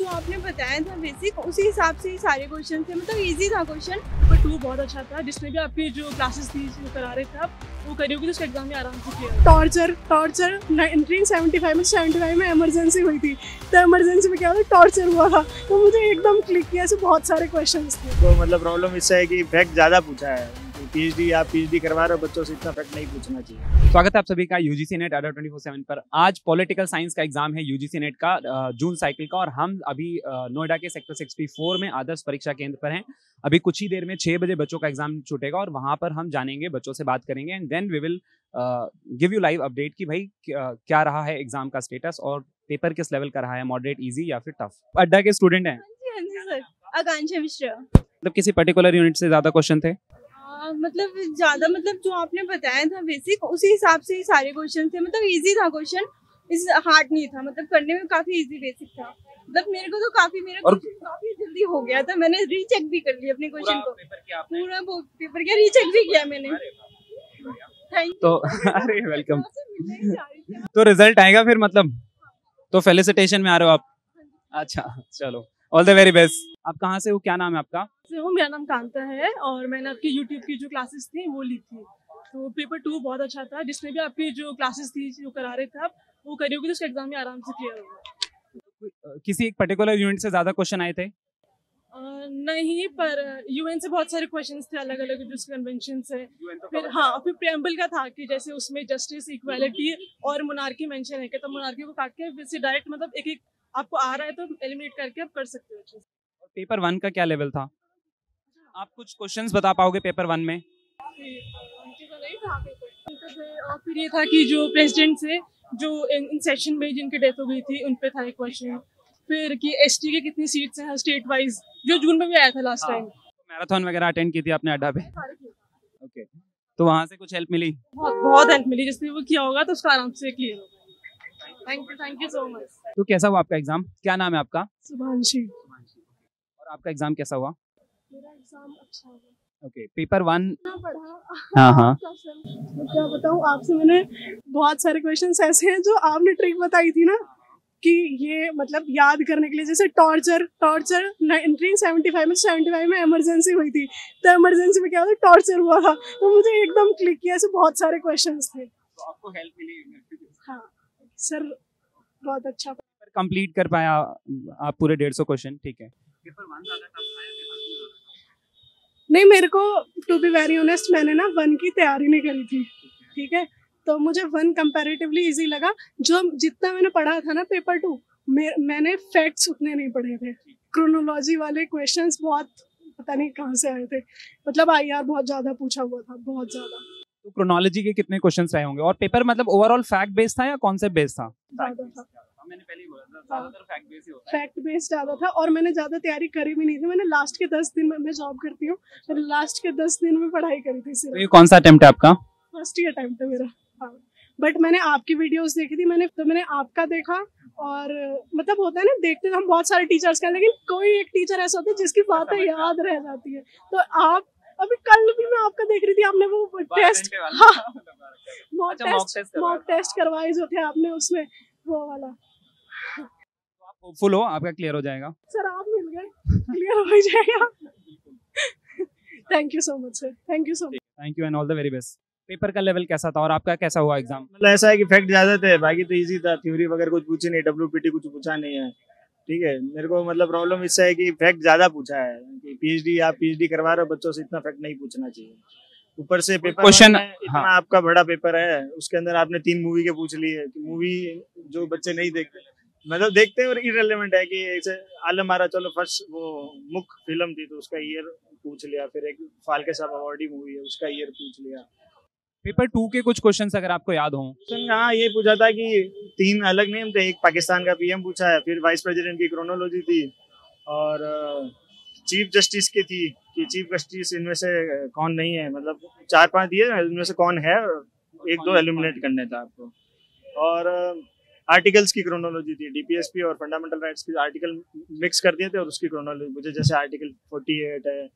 आपने बताया था बेसिक उसी हिसाब से ही सारे क्वेश्चन थे, मतलब इजी था क्वेश्चन। पेपर 2 बहुत अच्छा था, जिसमें भी आपकी जो क्लासेस थी जो करा रहे थे आप वो करियोगे तो उसका एग्जाम में आराम से क्लियर। टॉर्चर 1975 में 75 में इमरजेंसी हुई थी, तो इमरजेंसी में क्या हुआ, टॉर्चर हुआ था, तो मुझे एकदम क्लिक किया। ऐसे बहुत सारे क्वेश्चन थे। तो मतलब प्रॉब्लम इससे है कि फैक्ट ज़्यादा पूछा है। पीएचडी आप पीएचडी करवा रहे हो, बच्चों से इतना फैक्ट नहीं पूछना चाहिए। स्वागत है आप सभी का यूजीसी नेट अड्डा 24/7 पर। आज पॉलिटिकल साइंस का एग्जाम है यूजीसी नेट का जून साइकिल का, और हम अभी नोएडा के सेक्टर 64 में आदर्श परीक्षा केंद्र पर हैं। अभी कुछ ही देर में 6 बजे बच्चों का एग्जाम छूटेगा और वहां पर हम जानेंगे, बच्चों से बात करेंगे and then we will give you live update कि भाई क्या रहा है एग्जाम का स्टेटस और पेपर किस लेवल का रहा है, मॉडरेट, इजी या फिर टफ। अड्डा के स्टूडेंट हैं? हाँ जी सर, आकांक्षा मिश्रा। मतलब किसी पर्टिकुलर यूनिट से ज्यादा क्वेश्चन थे? मतलब ज्यादा, मतलब जो आपने बताया था बेसिक उसी हिसाब से ही सारे क्वेश्चन थे, मतलब इजी था क्वेश्चन, इस हार्ड नहीं था, मतलब करने में काफी इजी बेसिक था। मतलब मेरे को तो काफी जल्दी हो गया था, मैंने रीचेक भी कर लिया अपने क्वेश्चन को, पूरा पेपर किया, रीचेक भी किया मैंने। तो अरे वेलकम। तो रिजल्ट आएगा फिर, मतलब तो फेलिसिटेशन में आ रहे हो आप? अच्छा चलो, ऑल द वेरी बेस्ट। आप कहाँ से हो, क्या नाम है आपका? मेरा नाम कांता है और मैंने आपकी यूट्यूब की जो क्लासेस थी वो ली थी। तो पेपर 2 बहुत अच्छा था, जिसमें भी आपकी जो क्लासेस थी जो करा रहे थे आप वो करियोगे तो उसका एग्जाम में आराम से क्लियर होगा। किसी एक पर्टिकुलर यूनिट से ज्यादा क्वेश्चन आए थे? नहीं, पर यूएन से बहुत सारे क्वेश्चंस थे, अलग अलग जो कन्वेंशन है। फिर फिर प्रेम्बल का था कि जैसे उसमें जस्टिस, इक्वालिटी और मोनार्की मेंशन है, तो मोनार्की को काट के वैसे डायरेक्ट मतलब एक एक आपको आ रहा है तो एलिमिनेट करके आप कर सकते हो अच्छे से। पेपर 1 का क्या लेवल था? आप कुछ क्वेश्चंस बता पाओगे पेपर 1 में? और फिर ये था कि जो प्रेसिडेंट थे जो इन सेशन में जिनकी डेथ हो गई थी उन पे था एक क्वेश्चन। फिर कि एसटी के कितनी सीट्स हैं स्टेट वाइज, जो जून में भी आया था लास्ट टाइम। मैराथन वगैरह अटेंड की थी आपने अड्डा पे? ओके, तो वहाँ से कुछ हेल्प मिली? बहुत हेल्प मिली, जिसने वो किया होगा तो उसका आराम से क्लियर होगा। Thank you so much. तो कैसा हुआ आपका एग्जाम? क्या नाम है आपका? शुभांशी। और आपका एग्जाम कैसा हुआ? मेरा एग्जाम अच्छा हुआ। ओके, पेपर 1 पढ़ा। हाँ तो क्या बताऊँ आपसे, मैंने बहुत सारे क्वेश्चंस ऐसे हैं जो आपने ट्रिक बताई थी ना कि ये मतलब याद करने के लिए, जैसे टॉर्चर 1975 में 75 में इमरजेंसी हुई थी, तो इमरजेंसी में क्या हुआ, टॉर्चर हुआ था, तो मुझे एकदम क्लिक किया। ऐसे बहुत सारे क्वेश्चंस थे। तो आपको हेल्प मिली? हाँ सर, बहुत अच्छा। कंप्लीट कर पाया आप पूरे 150 क्वेश्चन? ठीक है। पेपर 1 ज्यादा टफ था या पेपर 2 ज्यादा? नहीं, मेरे को टू बी वेरी ऑनेस्ट मैंने ना 1 की तैयारी नहीं करी थी, ठीक है, तो मुझे 1 कंपैरेटिवली इजी लगा। जो जितना मैंने पढ़ा था ना पेपर 2, मैंने फैक्ट्स उतने नहीं पढ़े थे। क्रोनोलॉजी वाले क्वेश्चंस बहुत पता नहीं कहाँ से आए थे, मतलब आईआर बहुत ज्यादा पूछा हुआ था, बहुत ज्यादा। तो क्रोनोलॉजी के कितने क्वेश्चंस रहे होंगे? और पेपर मतलब ओवरऑल फैक्ट बेस्ड था या कॉन्सेप्ट बेस्ड था? ज्यादा था, मैंने पहले ही बोला था ज्यादातर फैक्ट बेस्ड ही होता है। फैक्ट बेस्ड ज्यादा था, और मैंने ज्यादा तैयारी करी भी नहीं थी। मैंने लास्ट के 10 दिन में, मैं जॉब करती हूँ, मैंने लास्ट के 10 दिन में पढ़ाई करी थी सिर्फ। तो ये कौन सा अटेम्प्ट है आपका? फर्स्ट ही अटेम्प्ट है मेरा। हाँ, बट मैंने आपकी वीडियोस देखी थी, मैंने आपका देखा, और मतलब होता है ना, देखते हम बहुत सारे टीचर्स का, लेकिन कोई एक टीचर ऐसा होता है जिसकी बातें याद रह जाती है। तो आप अभी कल भी मैं आपका देख रही थी, आपने वो टेस्ट, हाँ, मॉक टेस्ट करवाए जो थे आपने, उसमें वो वाला। होपफुल हो आपका क्लियर हो जाएगा? सर आप मिल गए, क्लियर हो जाएगा। Thank you so much sir, thank you so much. Thank you and all the very best. Paper का लेवल कैसा था और आपका कैसा हुआ एग्जाम? मतलब ऐसा है कि फैक्ट ज्यादा थे, बाकी तो इजी था। थ्योरी वगैरह कुछ पूछी नहीं, डब्ल्यूपीटी कुछ पूछा नहीं है, ठीक है। मेरे को मतलब प्रॉब्लम इससे है कि फैक्ट ज्यादा पूछा है कि पीएचडी आप पीएचडी करवा रहे हो, बच्चों से इतना फैक्ट नहीं पूछना चाहिए। ऊपर से पेपर क्वेश्चन इतना आपका बड़ा पेपर है, उसके अंदर आपने 3 मूवी के पूछ लिए। मूवी जो बच्चे नहीं देखते, मतलब देखते हैं और इररिलेवेंट है कि ऐसे आलम आरा, चलो फर्स्ट वो मुख्य फिल्म थी तो उसका ईयर पूछ लिया, फिर एक फाल्के साहब अवार्डी मूवी है उसका ईयर पूछ लिया। पेपर 2 के कुछ क्वेश्चंस अगर आपको याद हो? हाँ, ये पूछा था कि 3 अलग नेम थे, एक पाकिस्तान का पीएम पूछा है, फिर वाइस प्रेसिडेंट की क्रोनोलॉजी थी, और चीफ जस्टिस की थी कि चीफ जस्टिस इनमें से कौन नहीं है, मतलब 4-5 दिए, इनमें से कौन है, 1-2 एलिमिनेट करने था आपको। और आर्टिकल्स की क्रोनोलॉजी थी, डीपीएसपी और फंडामेंटल राइट्स के आर्टिकल मिक्स कर दिए थे और उसकी क्रोनोलॉजी मुझे, जैसे आर्टिकल 48 है,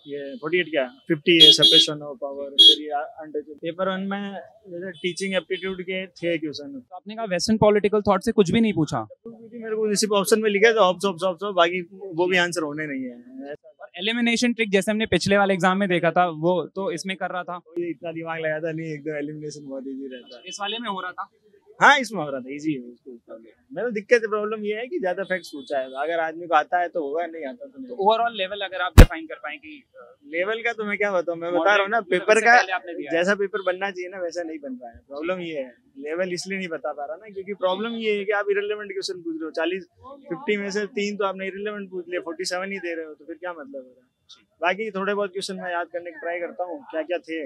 ये 48 क्या 50 है सेपरेशन ऑफ पावर, फिर ये पेपर 1 में जैसे टीचिंग एप्टीट्यूड के थे क्वेश्चन। तो आपने कहा वेस्टर्न पॉलिटिकल थॉट से कुछ भी नहीं पूछा? मेरे को सिर्फ ऑप्शन में लिखा था ऑप्स, बाकी वो भी आंसर होने नहीं है। और एलिमिनेशन ट्रिक जैसे हमने पिछले वाले एग्जाम में देखा था, वो तो इसमें कर रहा था? ये इतना दिमाग लगाता नहीं, एक दो एलिमिनेशन बहुत इजी रहता है। इस वाले में हो रहा था? हाँ इसमें हो रहा था, इजी है उसको। मेरा दिक्कत प्रॉब्लम ये है कि ज्यादा फैक्ट्स पूछा है, अगर आदमी को आता है तो होगा, नहीं आता तो नहीं। ओवरऑल लेवल अगर आप डिफाइन कर पाए कि लेवल का तो मैं क्या बताऊँ, मैं बता रहा हूँ ना पेपर का जैसा पेपर बनना चाहिए ना वैसा नहीं बन रहा है। प्रॉब्लम ये है, लेवल इसलिए नहीं बता पा रहा ना क्योंकि प्रॉब्लम ये है कि आप इरेलेवेंट क्वेश्चन पूछ रहे हो। 50 में से 3 तो आपने इरेलेवेंट पूछ लिया, 47 ही दे रहे हो, तो फिर क्या मतलब हो रहा है। बाकी थोड़े बहुत क्वेश्चन मैं याद करने की ट्राई करता हूँ क्या क्या थे।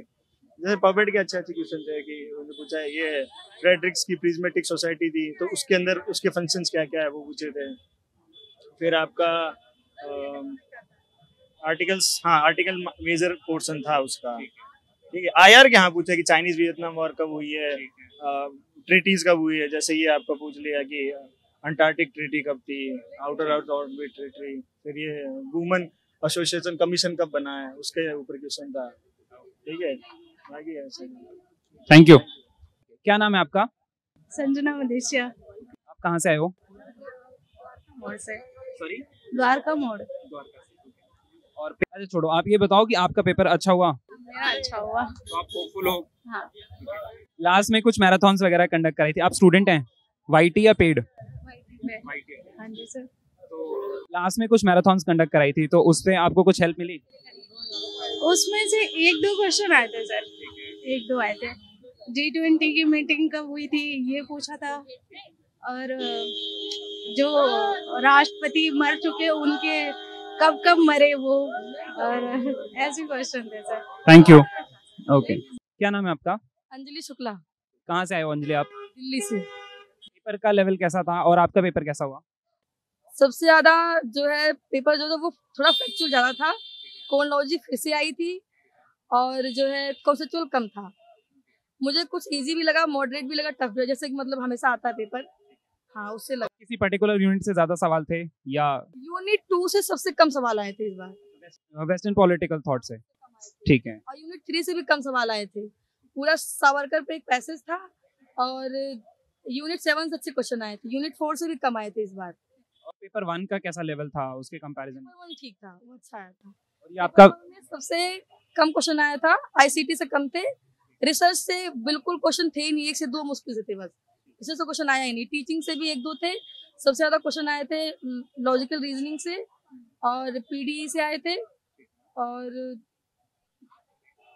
जैसे पॉपेट के अच्छे क्वेश्चन थे कि उन्होंने पूछा है ये फ्रेडरिक्स की प्रिज्मेटिक सोसाइटी थी तो उसके अंदर उसके फंक्शंस क्या क्या है वो पूछे थे। फिर आपका आर्टिकल मेजर पोर्शन था उसका, ठीक है। आईआर के यहाँ पूछा कि चाइनीज वियतनाम वॉर कब हुई है, ट्रीटीज कब हुई है, जैसे ये आपका पूछ लिया कि अंटार्कटिक ट्रीटी कब थी, आउटर ऑर्बिट ट्रीटी। फिर ये वुमेन एसोसिएशन कमीशन कब बना है उसके ऊपर क्वेश्चन था, ठीक है। बाकी ऐसे थैंक यू। क्या नाम है आपका? संजना मदेशिया। आप कहाँ से आए हो? मोड़ से। सॉरी? द्वारका मोड़। और अच्छा छोड़ो, आप ये बताओ कि आपका पेपर अच्छा हुआ? मेरा अच्छा हुआ। तो आप होपफुल हो? हाँ। लास्ट में कुछ मैराथन्स वगैरह कंडक्ट कराई थी, आप स्टूडेंट हैं? वाईटी या पेड? हाँ जी सर। तो लास्ट में कुछ मैराथन्स कंडक्ट कराई थी, तो उससे आपको कुछ हेल्प मिली? उसमें से 1-2 क्वेश्चन आए थे सर, 1-2 आए थे। G20 की मीटिंग कब हुई थी ये पूछा था, और जो राष्ट्रपति मर चुके उनके कब कब मरे वो, और ऐसे क्वेश्चन थे सर। Thank you. ओके। क्या नाम है आपका? अंजलि शुक्ला। कहाँ से आए हो अंजलि आप? दिल्ली से। पेपर का लेवल कैसा था और आपका पेपर कैसा हुआ? सबसे ज्यादा जो है पेपर जो था वो थोड़ा फैक्चुअल ज्यादा था, क्रोनोलॉजी फिर से आई थी, और जो है कॉन्सेप्चुअल कम था। मुझे कुछ इजी भी लगा, मॉडरेट भी लगा, टफ भी, जैसे कि मतलब हमेशा आता है पेपर। हाँ उससे लगा। किसी पर्टिकुलर यूनिट से ज्यादा सवाल थे या? यूनिट 2 से सबसे कम सवाल आए थे इस बार। वेस्टर्न पॉलिटिकल थॉट से, ठीक है। और यूनिट 3 से भी कम सवाल आए थे। पूरा सावरकर पे एक पैसेज था, और यूनिट 7 से अच्छे क्वेश्चन आए थे। यूनिट 4 से भी कम आए थे इस बार। और पेपर 1 का कैसा लेवल था उसके कंपैरिजन में? पेपर 1 ठीक था, वो अच्छा आया था। और ये आपका सबसे कम क्वेश्चन आया था, आईसीटी से कम थे, रिसर्च से बिल्कुल क्वेश्चन थे ही नहीं, 1 से 2 मुश्किल से थे बस। रिसर्च से क्वेश्चन आया ही नहीं। टीचिंग से भी 1-2 थे। सबसे ज्यादा क्वेश्चन आए थे लॉजिकल रीजनिंग से, और पीडीई से आए थे, और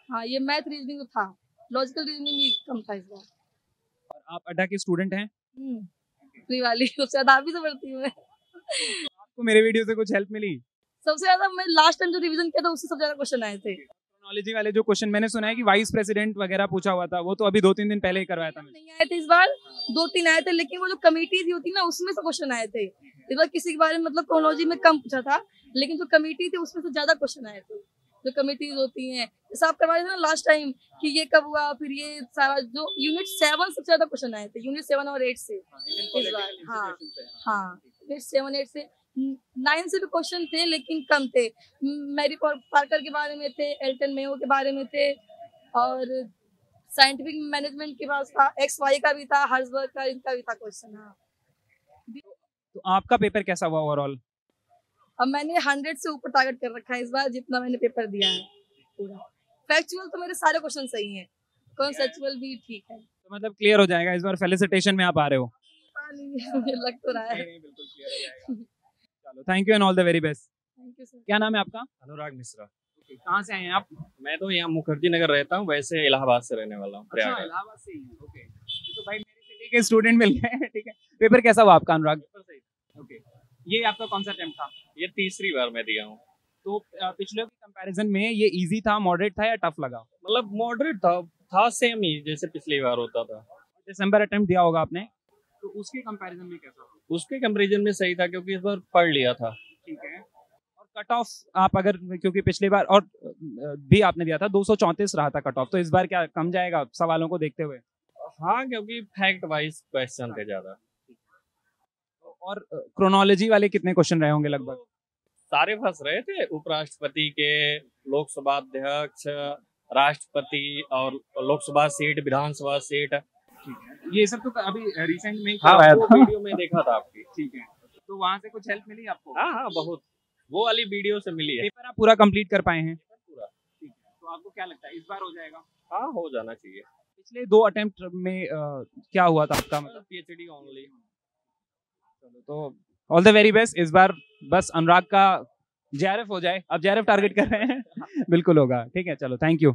हाँ ये मैथ रीजनिंग तो था, लॉजिकल रीजनिंग भी कम था इस बार। और आप अड्डा के स्टूडेंट हैं? फ्री वाली सबसे ज्यादा आप ही से पढ़ती हूँ मैं। आपको मेरे वीडियो से कुछ हेल्प मिली? सबसे ज्यादा मैं लास्ट टाइम जो रिवीजन किया था उससे सबसे ज्यादा क्वेश्चन आए थे। टेक्नोलॉजी वाले जो क्वेश्चन मैंने सुना है कि वाइस प्रेसिडेंट वगैरह पूछा हुआ था, वो तो अभी 2-3 दिन पहले ही करवाया था मैंने। नहीं आए थे इस बार, 2-3 आए थे, लेकिन वो जो कमेटी होती ना उसमें से क्वेश्चन आए थे इस बार। किसी के बारे में मतलब क्रोनोलॉजी में कम पूछा था, लेकिन जो कमेटी थी उसमें से ज्यादा क्वेश्चन आए थे। जो कमेटीज होती हैं जैसे आप करवाए थे ना लास्ट टाइम कि ये कब हुआ, फिर ये सारा जो यूनिट 7 सबसे ज्यादा क्वेश्चन आए थे, यूनिट 7 और 8 से इस बार। हाँ यूनिट 7-8 से। 9 से भी क्वेश्चन थे लेकिन कम थे। मैरी पार्कर के बारे में थे, एल्टन मेयो के बारे में थे, और साइंटिफिक मैनेजमेंट के पास था, XY का भी था, हर्जबर्ग का, इनका भी था क्वेश्चन। हाँ तो आपका पेपर कैसा हुआ ओवरऑल? अब मैंने 100 से ऊपर टारगेट कर रखा है इस बार, जितना मैंने पेपर दिया है पूरा। फैक्चुअल तो मेरे सारे क्वेश्चन सही हैं, कॉन्सेप्चुअल भी ठीक है। तो मतलब क्लियर हो जाएगा इस बार, फेलिसिटेशन में आप आ रहे हो? मुझे लग तो रहा है। बिल्कुल क्लियर हो जाएगा। चलो thank you and all the very best. Thank you sir. क्या नाम है आपका? अनुराग मिश्रा। कहाँ से आए हैं आप? मैं तो यहाँ मुखर्जी नगर रहता हूँ, वैसे इलाहाबाद से रहने वाला हूँ। अच्छा इलाहाबाद से ही हैं, ओके। तो भाई मेरी सिटी के स्टूडेंट मिल गए, ठीक है। पेपर कैसा हुआ आपका अनुराग? ओके, ये आपका कौन सा अटेम्प्ट था? ये तीसरी बार मैं दिया हूँ। तो पिछले के कंपैरिजन में ये इजी था, मॉडरेट था या टफ लगा? मतलब मॉडरेट था सेम ही जैसे पिछली बार होता था। दिसंबर अटेम्प्ट दिया होगा आपने, तो उसके कंपैरिजन में कैसा था? उसके कंपैरिजन में सही था क्योंकि इस बार पढ़ लिया था। ठीक है। और कट ऑफ आप अगर, क्योंकि पिछली बार और भी आपने दिया था 234 रहा था कट ऑफ, तो इस बार क्या कम जाएगा सवालों को देखते हुए? हाँ क्योंकि फैक्ट वाइज क्वेश्चन थे ज्यादा। और क्रोनोलॉजी वाले कितने क्वेश्चन रहे होंगे लगभग? सारे फंस रहे थे, उपराष्ट्रपति के, लोकसभा अध्यक्ष, राष्ट्रपति और लोकसभा सीट, विधानसभा सीट। ये सब तो अभी रिसेंट में ही हाँ, करवाया वो था। वीडियो में देखा था आपकी। ठीक है, तो वहाँ से कुछ हेल्प मिली आपको? हाँ हाँ, बहुत, वो वाली वीडियो से मिली है। पेपर आप पूरा कंप्लीट कर पाए हैं? पूरा। ठीक है, तो आपको क्या लगता है इस बार हो जाएगा? हाँ, हो जाना चाहिए। पिछले 2 अटेम्प्ट में क्या हुआ था आपका? मतलब PhD ओनली। चलो, तो ऑल द वेरी बेस्ट। इस बार बस अनुराग का JRF हो जाए। अब JRF टारगेट कर रहे हैं। बिल्कुल होगा। ठीक है, चलो, थैंक यू।